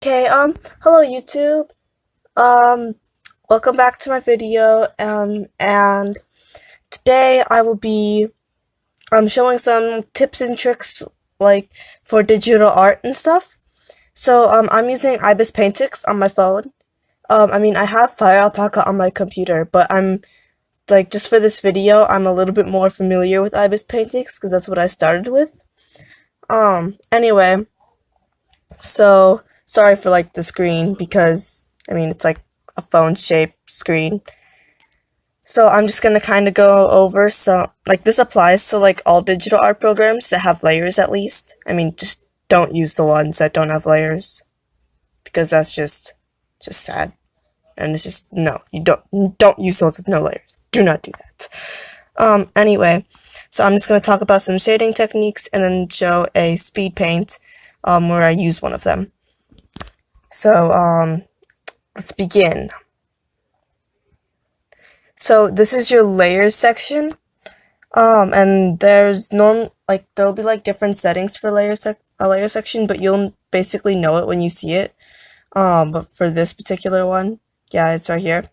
Okay, hello YouTube. Um, Welcome back to my video. And today I will be showing some tips and tricks like for digital art and stuff. So I'm using Ibis Paintix on my phone. I have Fire Alpaca on my computer, but I'm like just for this video, I'm a little bit more familiar with Ibis Paintix because that's what I started with. Anyway, so sorry for like the screen because it's like a phone shaped screen. So I'm just gonna kind of go over some, like this applies to like all digital art programs that have layers at least. Just don't use the ones that don't have layers because that's just sad. And it's just, no, you don't use those with no layers. Do not do that. Anyway, so I'm just gonna talk about some shading techniques and then show a speed paint where I use one of them. So let's begin. So this is your layers section, and there'll be like different settings for a layer section, but you'll basically know it when you see it. But for this particular one, yeah, it's right here.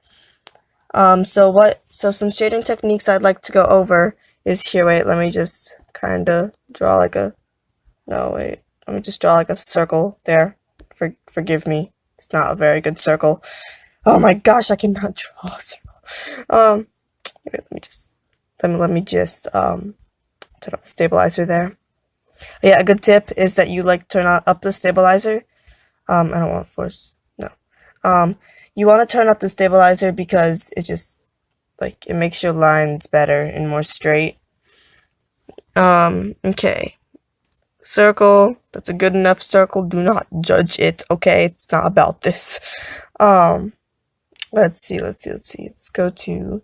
So some shading techniques I'd like to go over is here. Wait, let me just kind of draw like a. No, wait. Let me just draw like a circle there. Forgive me. It's not a very good circle. Oh my gosh, I cannot draw a circle. Let me just turn off the stabilizer there. Yeah, a good tip is that you like turn up the stabilizer. I don't want to force, no. You want to turn up the stabilizer because it just like it makes your lines better and more straight. Okay. Circle, that's a good enough circle. Do not judge it, okay? It's not about this. Let's see. Let's go to,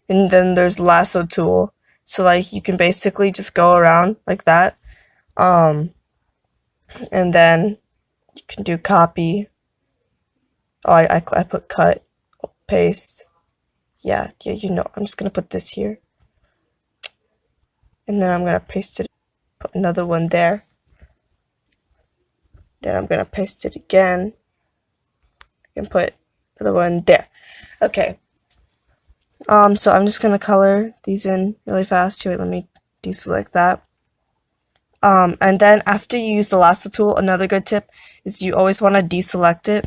and then there's lasso tool. So like you can basically just go around like that. And then you can do copy. Oh, I put cut, paste. Yeah, I'm just gonna put this here. And then I'm gonna paste it, put another one there. Then I'm gonna paste it again. And put another one there. Okay. So I'm just gonna color these in really fast. Here, let me deselect that. And then after you use the lasso tool, another good tip is you always want to deselect it.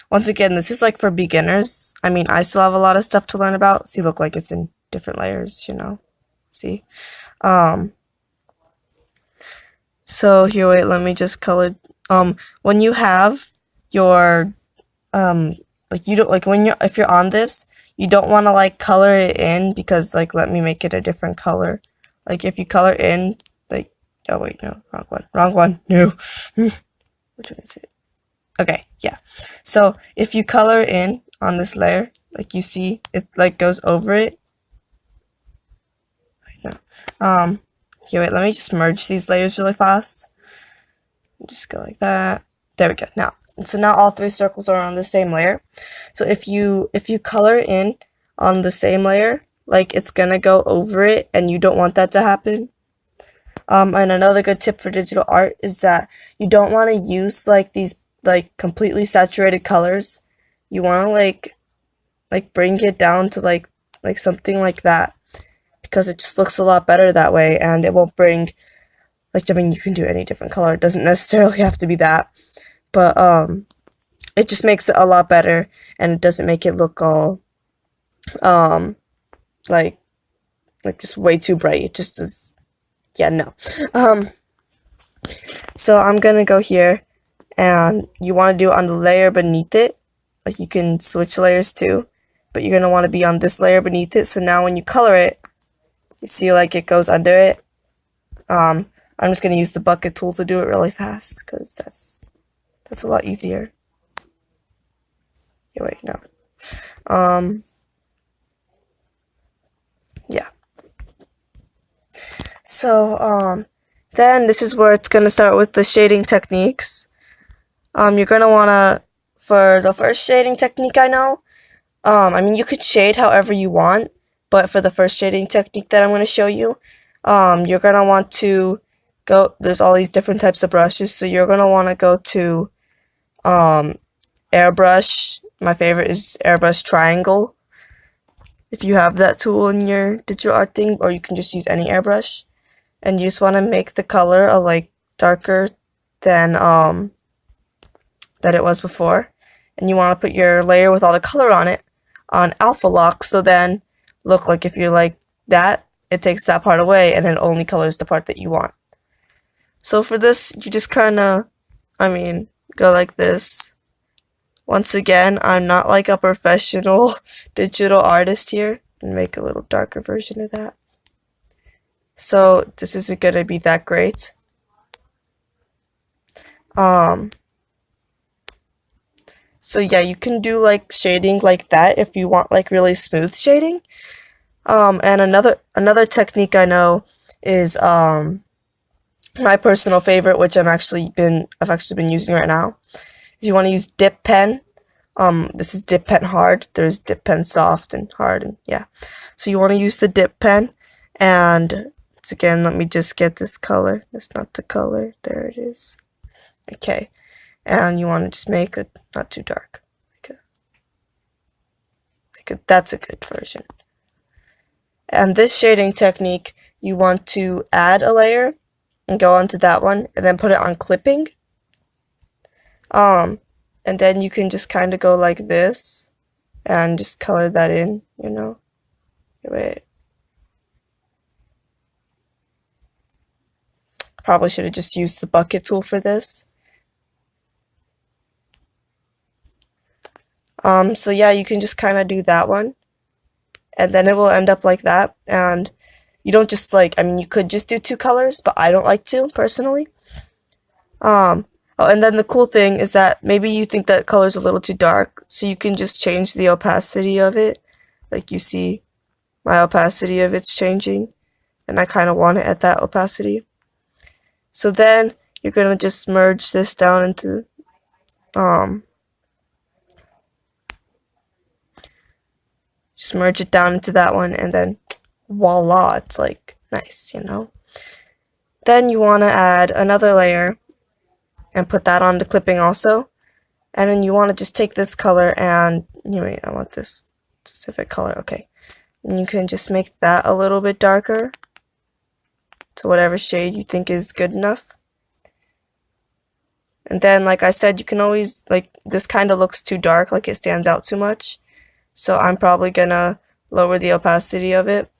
Once again, this is like for beginners. I still have a lot of stuff to learn about. See, look, like it's in different layers, See? So here, wait, let me just color. When you have your, like you don't, like if you're on this, you don't want to like color it in because like, let me make it a different color. Like if you color in, like, oh wait, no, wrong one, no. Which one is it? Okay, yeah. So if you color in on this layer, like you see, it like goes over it. No. Here, wait, let me just merge these layers really fast. Just go like that. There we go. Now all three circles are on the same layer. So if you color in on the same layer, like it's gonna go over it, and you don't want that to happen. And another good tip for digital art is that you don't want to use like these like completely saturated colors. You want to like bring it down to like something like that, because it just looks a lot better that way, and it won't bring like, you can do any different color. It doesn't necessarily have to be that, but it just makes it a lot better, and it doesn't make it look all like just way too bright. It just is, yeah, no. So I'm gonna go here, and you want to do it on the layer beneath it. Like you can switch layers too, but you're gonna want to be on this layer beneath it. So now when you color it, you see like it goes under it. I'm just gonna use the bucket tool to do it really fast because that's a lot easier. Yeah, wait, no. Yeah. So then this is where it's gonna start with the shading techniques. You're gonna wanna, for the first shading technique I know, you could shade however you want, but for the first shading technique that I'm gonna show you, you're gonna want to there's all these different types of brushes, so you're gonna want to go to airbrush. My favorite is airbrush triangle. If you have that tool in your digital art thing, or you can just use any airbrush. And you just want to make the color like darker than it was before. And you want to put your layer with all the color on it on alpha lock, so then look like if you like that, it takes that part away and it only colors the part that you want. So for this, you just kind of, go like this. Once again, I'm not like a professional digital artist here, and make a little darker version of that. So this isn't going to be that great. So yeah, you can do like shading like that if you want like really smooth shading. And another technique I know is my personal favorite, which I've actually been using right now, is you want to use dip pen. This is dip pen hard. There's dip pen soft and hard, and yeah. So you want to use the dip pen, and once again, let me just get this color. That's not the color. There it is. Okay, and you want to just make it not too dark. That's a good version. And this shading technique, you want to add a layer and go onto that one, and then put it on clipping. And then you can just kind of go like this, and just color that in, you know. Wait. Probably should have just used the bucket tool for this. So yeah, you can just kind of do that one, and then it will end up like that. And you don't just like, you could just do two colors, but I don't like to, personally. Oh, and then the cool thing is that maybe you think that color's a little too dark, so you can just change the opacity of it. Like you see, my opacity of it's changing, and I kind of want it at that opacity. So then you're gonna just merge this down into just merge it down into that one, and then voila, it's like nice, you know. Then you want to add another layer and put that on the clipping also, and then you want to just take this color and wait, I want this specific color. Okay, and you can just make that a little bit darker to whatever shade you think is good enough. And then, like I said, you can always, like, this kind of looks too dark, like it stands out too much, so I'm probably gonna lower the opacity of it.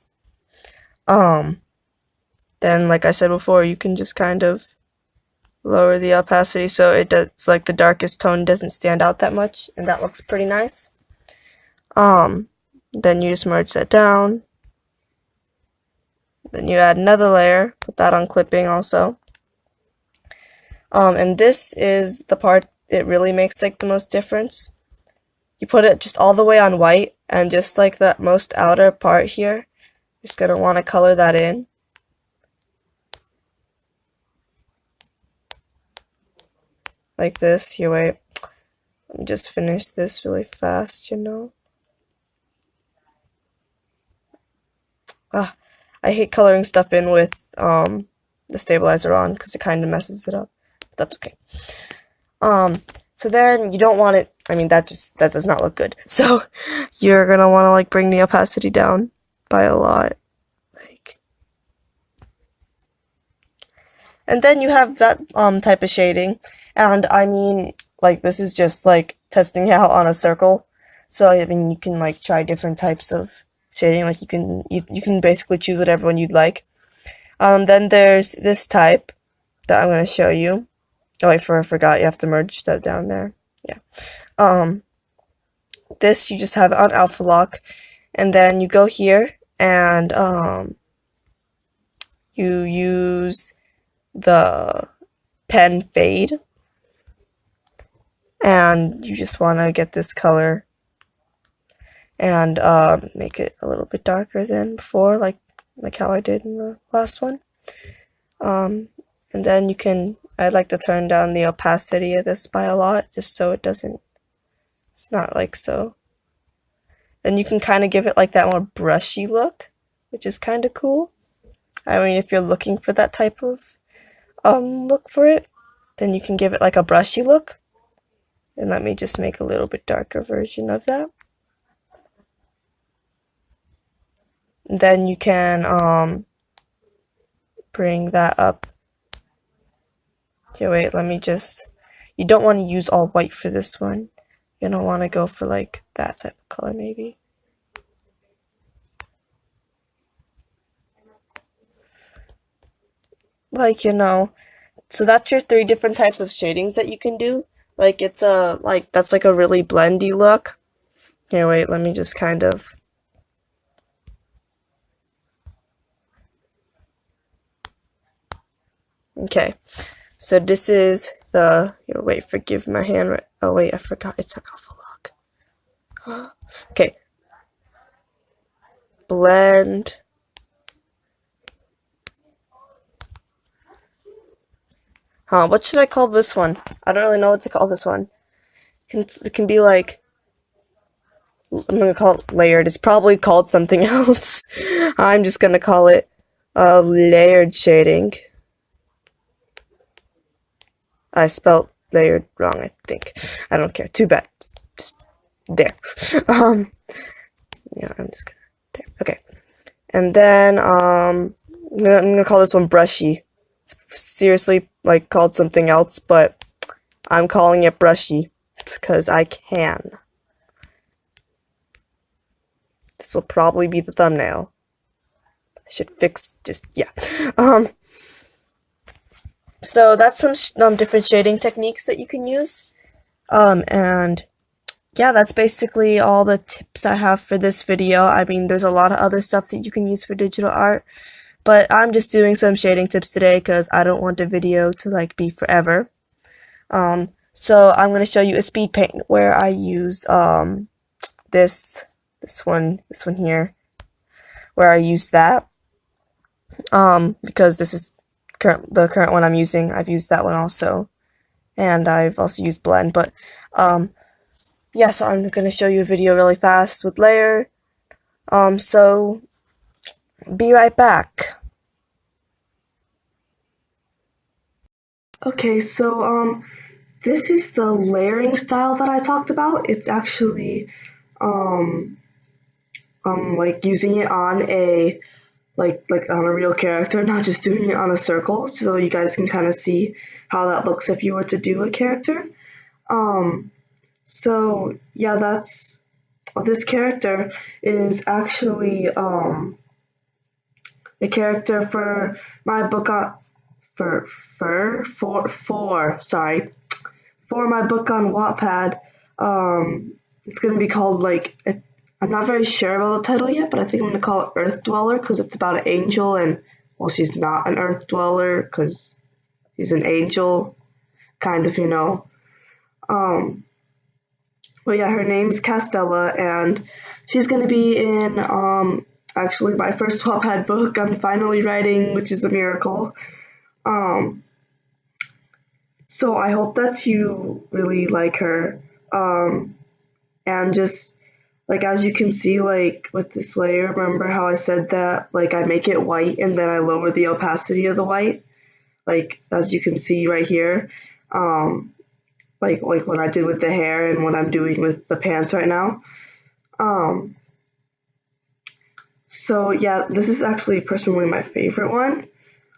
Then, like I said before, you can just kind of lower the opacity so it does, like, the darkest tone doesn't stand out that much, and that looks pretty nice. Then you just merge that down. Then you add another layer, put that on clipping also. And this is the part it really makes like the most difference. You put it just all the way on white, and just like that most outer part here, you're just gonna want to color that in. Like this. Here, wait. Let me just finish this really fast, you know. I hate coloring stuff in with the stabilizer on because it kind of messes it up. But that's okay. So then you don't want it, that does not look good. So you're gonna want to like bring the opacity down by a lot. And then you have that type of shading. And like this is just like testing out on a circle. So you can like try different types of shading. Like you can basically choose whatever one you'd like. Then there's this type that I'm gonna show you. Oh wait, I forgot, you have to merge that down there. Yeah. This you just have it on alpha lock, and then you go here and you use the pen fade, and you just want to get this color and make it a little bit darker than before, like how I did in the last one. And then I'd like to turn down the opacity of this by a lot, just so it's not like so. Then you can kind of give it like that more brushy look, which is kind of cool. If you're looking for that type of look for it, then you can give it like a brushy look. And let me just make a little bit darker version of that. Then you can bring that up. Okay, wait, let me just, you don't want to use all white for this one. You're gonna want to go for like that type of color maybe. Like, so that's your 3 different types of shadings that you can do. Like, it's that's like a really blendy look. Here, wait, let me just kind of. Okay, so this is the, here, wait, forgive my hand. Oh, wait, I forgot, it's an alpha lock. Okay. Blend. What should I call this one? I don't really know what to call this one. It can be like, I'm gonna call it layered. It's probably called something else. I'm just gonna call it layered shading. I spelled layered wrong, I think. I don't care. Too bad. Just there. Yeah, I'm just gonna there. Okay. And then I'm gonna call this one brushy. It's seriously like called something else, but I'm calling it brushy because I can. This will probably be the thumbnail. I should fix just yeah. So that's some different shading techniques that you can use. And yeah, that's basically all the tips I have for this video. I mean, there's a lot of other stuff that you can use for digital art, but I'm just doing some shading tips today because I don't want the video to like be forever. So I'm going to show you a speed paint where I use this one here, where I use that because this is the current one I'm using. I've used that one also, and I've also used blend, but yeah, so I'm going to show you a video really fast with layer. So be right back. Okay, so this is the layering style that I talked about. It's actually like using it on a like on a real character, not just doing it on a circle, so you guys can kind of see how that looks if you were to do a character. So yeah, that's this character is actually a character for my book on for my book on Wattpad. It's gonna be called like I'm not very sure about the title yet, but I think I'm gonna call it Earth Dweller because it's about an angel, and well, she's not an Earth Dweller because she's an angel, kind of, But yeah, her name's Castella, and she's gonna be in actually my first Wattpad book I'm finally writing, which is a miracle. So I hope that you really like her. And just like as you can see, like with this layer, remember how I said that like I make it white and then I lower the opacity of the white, like as you can see right here, like what I did with the hair and what I'm doing with the pants right now. So yeah, this is actually personally my favorite one,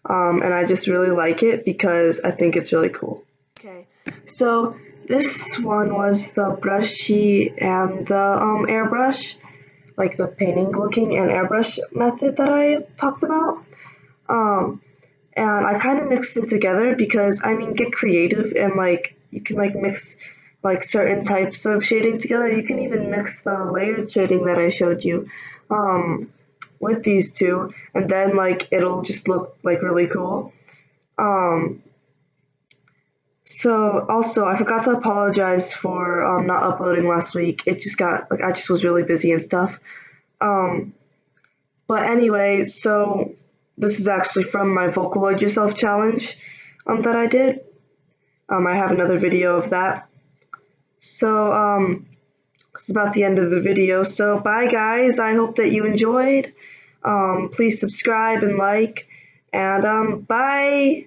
and I just really like it because I think it's really cool. Okay, so this one was the brushy and the airbrush, like the painting looking and airbrush method that I talked about. And I kind of mixed them together because I mean, get creative and like you can like mix like certain types of shading together. You can even mix the layered shading that I showed you with these two, and then like it'll just look like really cool. So also I forgot to apologize for not uploading last week. It just got like I just was really busy and stuff. But anyway, so this is actually from my Vocaloid Yourself challenge that I did. I have another video of that. So this is about the end of the video. So bye guys. I hope that you enjoyed. Please subscribe and like, and bye.